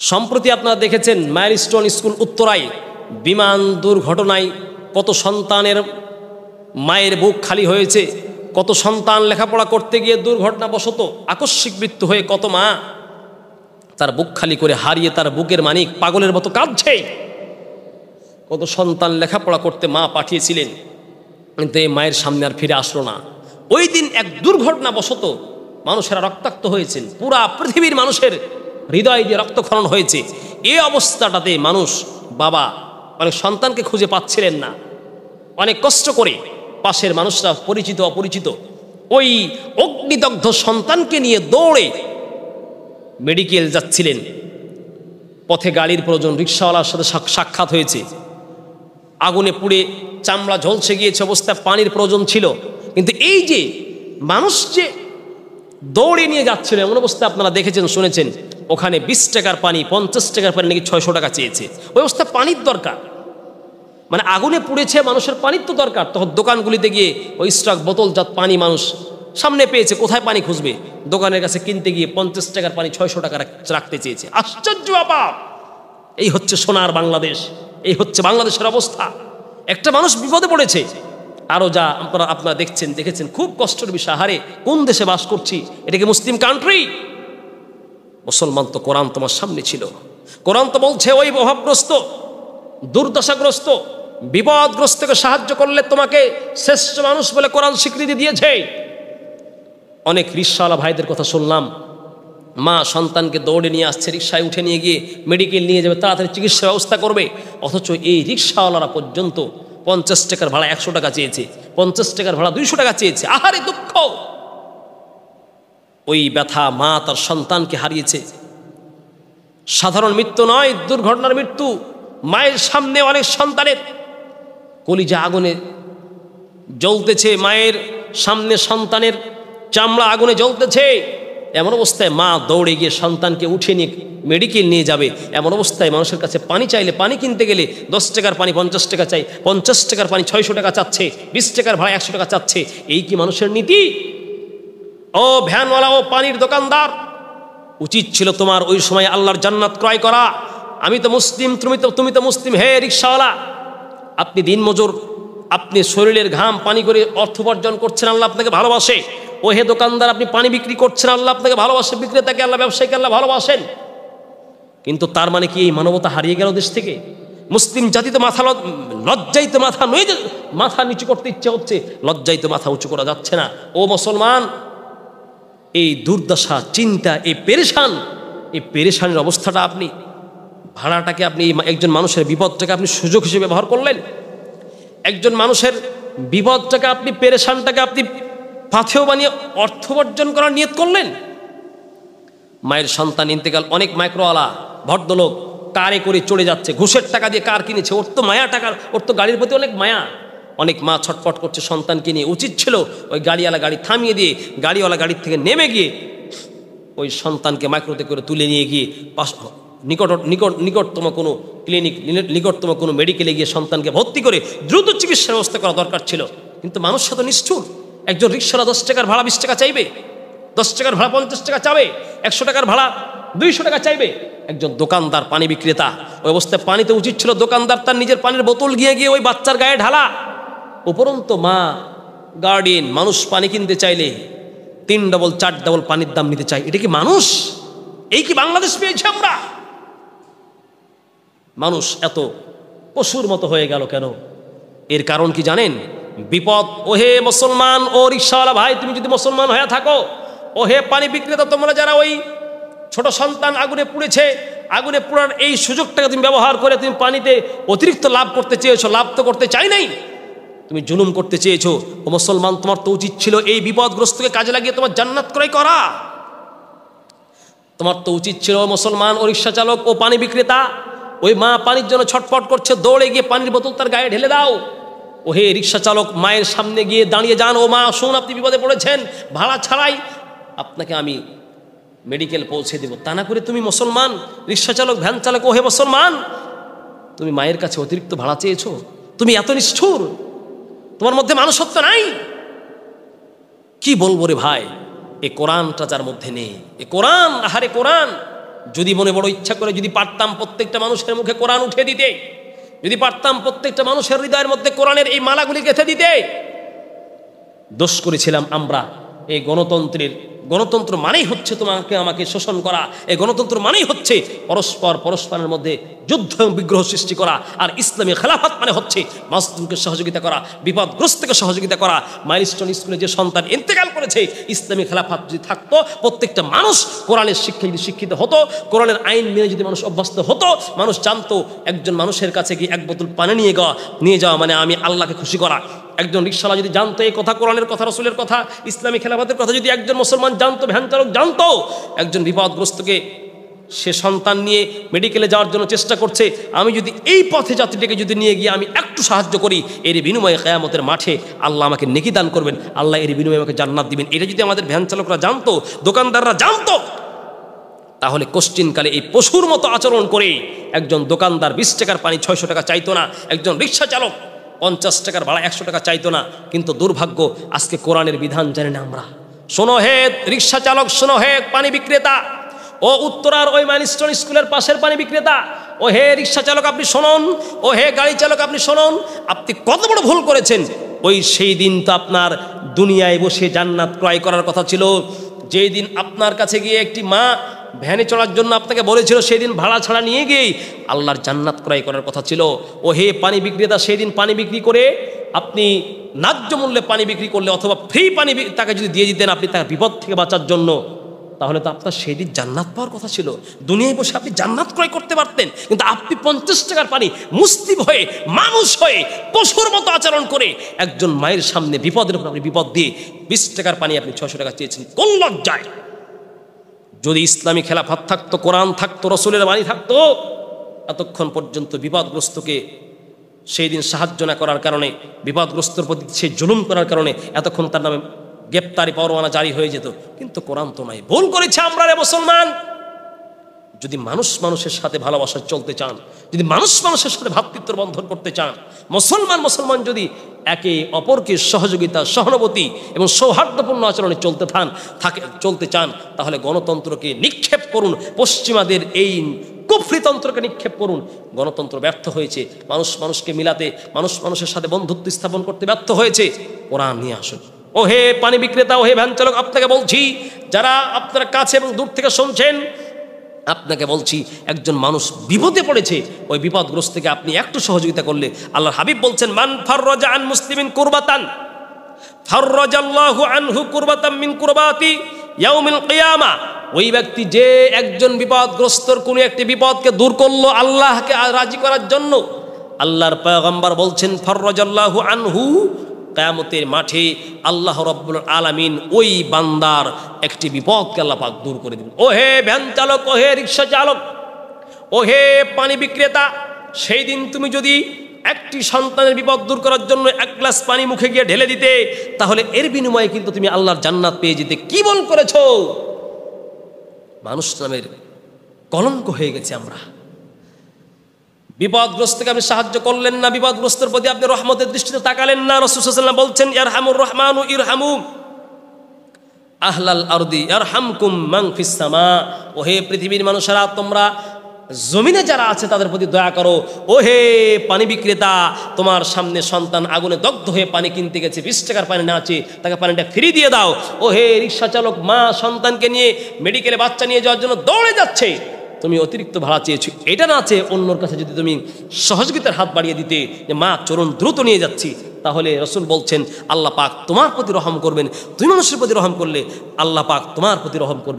সম্প্রতি আপনারা দেখেছেন মাইলস্টোন স্কুল উত্তরায় বিমান দুর্ঘটনায় কত সন্তানের মায়ের বুক খালি হয়েছে, কত সন্তান লেখাপড়া করতে গিয়ে দুর্ঘটনাবশত আকস্মিক মৃত্যু হয়ে কত মা তার বুক খালি করে হারিয়ে তার বুকের মানিক পাগলের মতো কাঁদছে। কত সন্তান লেখাপড়া করতে মা পাঠিয়েছিলেন, কিন্তু এই মায়ের সামনে আর ফিরে আসলো না। ওই দিন এক দুর্ঘটনাবশত মানুষেরা রক্তাক্ত হয়েছেন, পুরা পৃথিবীর মানুষের হৃদয় দিয়ে রক্তক্ষরণ হয়েছে। এই অবস্থাটাতে মানুষ বাবা অনেক সন্তানকে খুঁজে পাচ্ছিলেন না, অনেক কষ্ট করে পাশের মানুষরা পরিচিত অপরিচিত ওই অগ্নিদগ্ধ সন্তানকে নিয়ে দৌড়ে মেডিকেল যাচ্ছিলেন। পথে গাড়ির প্রয়োজন, রিক্সাওয়ালার সাথে সাক্ষাৎ হয়েছে, আগুনে পুড়ে চামড়া ঝলসে গিয়েছে অবস্থায় পানির প্রয়োজন ছিল। কিন্তু এই যে মানুষ যে দৌড়ে নিয়ে যাচ্ছিল এমন অবস্থায় আপনারা দেখেছেন শুনেছেন, ওখানে 20 টাকার পানি 50 টাকার পানি নাকি 600 টাকা চেয়েছে। ওই অবস্থায় পানির দরকার, মানে আগুনে পুড়েছে, মানুষের পানির তো দরকার। তখন দোকানগুলিতে গিয়ে ওই স্টক বোতলজাত পানি মানুষ সামনে পেয়েছে, কোথায় পানি খুঁজবে, দোকানের কাছে কিনতে গিয়ে 50 টাকার পানি 600 টাকা রাখতে চেয়েছে। আশ্চর্য ব্যাপার! এই হচ্ছে সোনার বাংলাদেশ, এই হচ্ছে বাংলাদেশের অবস্থা। একটা মানুষ বিপদে পড়েছে, আরও যা আপনারা দেখেছেন খুব কষ্টের বিষয়। হারে কোন দেশে বাস করছি, এটাকে মুসলিম কান্ট্রি? মুসলমান তো কোরআন তোমার সামনে ছিল, কোরআন তো বলছে ওই অভাবগ্রস্ত দুর্দশাগ্রস্ত বিপদগ্রস্তকে সাহায্য করলে তোমাকে শ্রেষ্ঠ মানুষ বলে কোরআন স্বীকৃতি দিয়েছে। অনেক রিক্সাওয়ালা ভাইদের কথা শুনলাম, মা সন্তানকে দৌড়ে নিয়ে আসছে, রিক্সায় উঠে নিয়ে গিয়ে মেডিকেল নিয়ে যাবে, তাড়াতাড়ি চিকিৎসার ব্যবস্থা করবে, অথচ এই রিক্সাওয়ালারা পর্যন্ত 50 টাকার ভাড়া 100 টাকা চেয়েছে, 50 টাকার ভাড়া 200 টাকা চেয়েছে। আহারে দুঃখ! ওই ব্যথা, মা তার সন্তানকে হারিয়েছে। সাধারণ মৃত্যু নয়, দুর্ঘটনার মৃত্যু। মায়ের সামনে অনেক সন্তানের কলিজা আগুনে জ্বলতেছে, মায়ের সামনে সন্তানের চামড়া আগুনে জ্বলতেছে। এমন অবস্থায় মা দৌড়ে গিয়ে সন্তানকে উঠে নিয়ে মেডিকেল নিয়ে যাবে। এমন অবস্থায় মানুষের কাছে পানি চাইলে, পানি কিনতে গেলে 10 টাকার পানি 50 টাকা চাই, 50 টাকার পানি 600 টাকা চাচ্ছে, 20 টাকার ভাড়া 100 টাকা চাচ্ছে। এই কি মানুষের নীতি? ও ভ্যানওয়ালা, ও পানির দোকানদার, উচিত ছিল তোমার ওই সময় আল্লাহর জান্নাত ক্রয় করা। আমি তো মুসলিম, তুমি তো মুসলিম। হে রিক্সাওয়ালা, আপনি দিনমজুর, আপনি শরীরের ঘাম পানি করে অর্থ উপার্জন করছেন, আল্লাহ আপনাকে ভালোবাসে। ও হে দোকানদার, আপনি পানি বিক্রি করছেন, আল্লাহ আপনাকে ভালোবাসে। বিক্রেতাকে আল্লাহ, ব্যবসায়ীকে আল্লাহ ভালোবাসেন। কিন্তু তার মানে কি এই মানবতা হারিয়ে গেল দেশ থেকে? মুসলিম জাতি তো লজ্জাইতে মাথা নিচু করতে ইচ্ছে হচ্ছে, লজ্জাইতে মাথা উঁচু করা যাচ্ছে না। ও মুসলমান, এই দুর্দশা, চিন্তা, এই পেরেশানের অবস্থাটা আপনি, ভাড়াটাকে আপনি, একজন মানুষের বিপদটাকে আপনি সুযোগ হিসেবে ব্যবহার করলেন। একজন মানুষের বিপদটাকে আপনি, পেরেশানটাকে আপনি পাথেয় বানিয়ে অর্থ উপার্জন করার নিয়ত করলেন। মায়ের সন্তান ইন্তেকাল, অনেক মাইক্রোওয়ালা ভদ্রলোক কারে করে চড়ে যাচ্ছে, ঘুষের টাকা দিয়ে কার কিনেছে, ওর তো মায়া টাকার, ওর তো গাড়ির প্রতি অনেক মায়া। অনেক মা ছটফট করছে সন্তানকে নিয়ে। উচিত ছিল ওই গাড়িওয়ালা গাড়ি থামিয়ে দিয়ে গাড়িওয়ালা গাড়ির থেকে নেমে গিয়ে ওই সন্তানকে মাইক্রোতে করে তুলে নিয়ে গিয়ে নিকটতম কোনো ক্লিনিক, নিকটতম কোনো মেডিকেলে গিয়ে সন্তানকে ভর্তি করে দ্রুত চিকিৎসার ব্যবস্থা করা দরকার ছিল। কিন্তু মানুষ তো নিষ্ঠুর। একজন রিক্সাওয়ালা 10 টাকার ভাড়া 20 টাকা চাইবে, 10 টাকার ভাড়া 50 টাকা চাবে, 100 টাকার ভাড়া 200 টাকা চাইবে। একজন দোকানদার, পানি বিক্রেতা, ওই অবস্থায় পানিতে উচিত ছিল দোকানদার তার নিজের পানির বোতল গিয়ে ওই বাচ্চার গায়ে ঢালা। উপরন্ত মা, গার্ডিয়ান, মানুষ পানি কিনতে চাইলে 3 ডবল 4 ডবল পানির দাম নিতে চাই। এটা কি মানুষ? এই কি বাংলাদেশ পেয়েছি আমরা? মানুষ এত পশুর মতো হয়ে গেল কেন? এর কারণ কি জানেন? বিপদ। ওহে মুসলমান, ও রিক্সাওয়ালা ভাই, তুমি যদি মুসলমান হয়ে থাকো, ওহে পানি বিক্রেতা, তোমরা যারা ওই ছোট সন্তান আগুনে পুড়েছে, আগুনে পুরার এই সুযোগটাকে তুমি ব্যবহার করে তুমি পানিতে অতিরিক্ত লাভ করতে চেয়েছো, লাভ তো করতে চাই নাই, তুমি জুলুম করতে চেয়েছো। ও মুসলমান, তোমার তো উচিত ছিল এই বিপদগ্রস্তকে কাজে লাগিয়ে তোমার জান্নাত ক্রয় করা। তোমার তো উচিত ছিল মুসলমান, ও রিক্সা চালক, ও পানি বিক্রেতা, ওই মা পানির জন্য ছটফট করছে, দৌড়ে গিয়ে পানির বোতল তার গায়ে ঢেলে দাও। ও হে রিক্সা চালক, মায়ের সামনে গিয়ে দাঁড়িয়ে যান, ও মা শুন, আপনি বিপদে পড়েছেন, ভাড়া ছাড়াই আপনাকে আমি মেডিকেল পৌঁছে দেব। তা না করে তুমি মুসলমান রিক্সা চালক, ভ্যান চালক, ও হে মুসলমান, তুমি মায়ের কাছে অতিরিক্ত ভাড়া চেয়েছো। তুমি এত নিষ্ঠুর, তোমার মধ্যে মানুষত্ব নাই। কি বলবো রে ভাই, এ কোরআনটা যার মধ্যে নেই, এ কোরআন, আহারে কোরআন যদি মনে বড় ইচ্ছা করে, যদি পারতাম প্রত্যেকটা মানুষের মুখে কোরআন উঠে দিতে, যদি পারতাম প্রত্যেকটা মানুষের হৃদয়ের মধ্যে কোরআনের এই মালাগুলি গেঁথে দিতে। দোষ করেছিলাম আমরা এই গণতন্ত্র মানেই হচ্ছে তোমাকে আমাকে শোষণ করা, এই গণতন্ত্র মানেই হচ্ছে পরস্পরের মধ্যে যুদ্ধ এবং বিগ্রহ সৃষ্টি করা। আর ইসলামী খেলাফত মানে হচ্ছে মাজলুমকে সহযোগিতা করা, বিপদগ্রস্তকে সহযোগিতা করা। মাইলস্টোন স্কুলে যে সন্তান ইন্তেকাল করেছে, ইসলামী খেলাফত যদি থাকতো, প্রত্যেকটা মানুষ কোরআনের শিক্ষা যদি শিক্ষিত হতো, কোরআনের আইন মেনে যদি মানুষ অভ্যস্ত হতো, মানুষ জানতো একজন মানুষের কাছে গিয়ে এক বোতল পানি নিয়ে যাওয়া মানে আমি আল্লাহকে খুশি করা। একজন রিকশাওয়ালা যদি জানতো এই কথা, কোরআনের কথা, রাসূলের কথা, ইসলামী খেলাফতের কথা যদি একজন মুসলমান জানতো, ভ্যান চালক জানতো, একজন বিপদগ্রস্তকে সে সন্তান নিয়ে মেডিকেলে যাওয়ার জন্য চেষ্টা করছে, আমি যদি এই পথে যাত্রীটাকে যদি নিয়ে গিয়ে আমি একটু সাহায্য করি, এর বিনিময়ে কিয়ামতের মাঠে আল্লাহ আমাকে নেকি দান করবেন, আল্লাহ এর বিনিময়ে আমাকে জান্নাত দিবেন। এটা যদি আমাদের ভ্যান চালকরা জানতো, দোকানদাররা জানতো, তাহলে কোশ্চিনকালে এই পশুর মতো আচরণ করে একজন দোকানদার 20 টাকার পানি 600 টাকা চাইতো না, একজন রিকশা চালক 50 টাকার ভাড়া 100 টাকা চাইতো না। কিন্তু দুর্ভাগ্য, আজকে কোরআনের বিধান জানি না আমরা। শোনো হে রিকশা চালক, শোনো হে পানি বিক্রেতা, ও উত্তরার ওই মাইলস্টোন স্কুলের পাশের পানি বিক্রেতা, ও হে রিকশা চালক আপনি শুনুন, ও হে গাড়ি চালক আপনি শুনুন, আপনি কত বড় ভুল করেছেন। সেই দিন তো আপনার দুনিয়ায় বসে জান্নাত ক্রয় করার কথা ছিল। যেই দিন আপনার কাছে গিয়ে একটি মা ভ্যানে চড়ার জন্য আপনাকে বলেছিল, সেই দিন ভাড়া ছাড়া নিয়ে গিয়েই আল্লাহর জান্নাত ক্রয় করার কথা ছিল। ও হে পানি বিক্রেতা, সেই দিন পানি বিক্রি করে আপনি ন্যায্য মূল্যে পানি বিক্রি করলে অথবা ফ্রি পানি তাকে যদি দিয়ে দিতেন আপনি তার বিপদ থেকে বাঁচার জন্য, তাহলে তো আপনার সেই দিন জান্নাত পাওয়ার কথা ছিল। দুনিয়ায় বসে আপনি জান্নাত ক্রয় করতে পারতেন, কিন্তু আপনি 50 টাকার পানি মুসলিম হয়ে, মানুষ হয়ে, পশুর মতো আচরণ করে একজন মায়ের সামনে বিপদের উপর আপনি বিপদ দিয়ে 20 টাকার পানি আপনি 600 টাকা চেয়েছেন। কোন লজ্জায়! যদি ইসলামী খেলাফত থাকতো, কোরআন থাকতো, রাসূলের বাণী থাকতো, এতক্ষণ পর্যন্ত বিপদগ্রস্তকে সেই দিন সাহায্য না করার কারণে, বিপদগ্রস্তর প্রতি সেই জুলুম করার কারণে এতক্ষণ তার নামে গ্রেপ্তারি পরোয়ানা জারি হয়ে যেত। কিন্তু কোরআন তো নাই। ভুল করেছে আমরা রে মুসলমান। যদি মানুষ মানুষের সাথে ভালোবাসা চলতে চান, যদি মানুষ মানুষের সাথে ভ্রাতৃত্ব বন্ধন করতে চান, মুসলমান যদি একে অপরকে সহযোগিতা, সহানুভূতি এবং সৌহার্দ্যপূর্ণ আচরণে চলতে চান, তাহলে গণতন্ত্রকে নিক্ষেপ করুন, পশ্চিমাদের এই কুফরিতন্ত্রকে নিক্ষেপ করুন। গণতন্ত্র ব্যর্থ হয়েছে, মানুষ মানুষকে মিলাতে, মানুষ মানুষের সাথে বন্ধুত্ব স্থাপন করতে ব্যর্থ হয়েছে। কোরআন নিয়ে আসুন। ও হে পানি বিক্রেতা, ও হে ভ্যান চালক, আপনাকে বলছি, যারা আপনার কাছে এবং দূর থেকে শুনছেন, আপনাকে বলছি, একজন মানুষ বিপদে পড়েছে, ওই বিপদগ্রস্তকে আপনি একটু সহযোগিতা করলে, আল্লাহর হাবিব বলছেন, মান ফাররাজা আন মুসলিমিন কুরবাতান ফাররাজাল্লাহু আনহু কুরবাতাম মিন কুরবাতি ইয়াউমিল কিয়ামা। ওই ব্যক্তি যে একজন বিপদগ্রস্তর কোন একটি বিপদকে দূর করলো আল্লাহকে রাজি করার জন্য, আল্লাহর পয়গম্বর বলছেন, ফাররাজাল্লাহু আনহু, কিয়ামতের মাঠে আল্লাহ রাব্বুল আলামিন ওই বান্দার একটি বিপদকে আল্লাহ পাক দূর করে দিবেন। ও হে ভ্যান চালক, ও হে রিকশা চালক, ও হে পানি বিক্রেতা, সেই দিন তুমি যদি একটি সন্তানের বিপদ দূর করার জন্য 1 গ্লাস পানি মুখে গিয়ে ঢেলে দিতে, তাহলে এর বিনিময়ে কিন্তু তুমি আল্লাহর জান্নাত পেয়ে যেতে। কি বল করেছো! মানুষ নামের কলঙ্ক হয়ে গেছে আমরা। বিপদগ্রস্তকে আপনি সাহায্য করলেন না, বিপদগ্রস্তের প্রতি আপনি রহমতের দৃষ্টিতে তাকালেন না। রাসূল সাল্লাল্লাহু আলাইহি ওয়াসাল্লাম বলছেন, ইয়ারহামুর রহমানু ইরহামু আহলাল আরদি ইয়ারহামকুম মান ফিস সামা। ও হে পৃথিবীর মানুষেরা, তোমরা জমিনে যারা আছে তাদের প্রতি দয়া করো। ও হে পানি বিক্রেতা, তোমার সামনে সন্তান আগুনে দগ্ধ হয়ে পানি কিনতে গেছে, 20 টাকার পানি না আছে, তাকে পানিটা ফ্রি দিয়ে দাও। ও হে রিকশা চালক, মা সন্তানকে নিয়ে মেডিকেলে বাচ্চা নিয়ে যাওয়ার জন্য দৌড়ে যাচ্ছে, তুমি অতিরিক্ত ভাড়া চেয়েছো, এটা না চেয়ে অন্যর কাছে যদি তুমি সহযোগিতার হাত বাড়িয়ে দিতে, যে মা চরণ দ্রুত নিয়ে যাচ্ছি, তাহলে রাসূল বলছেন আল্লাহ পাক তোমার প্রতি রহম করবেন। তুমি মানুষের প্রতি রহম করলে আল্লাহ পাক তোমার প্রতি রহম করবেন।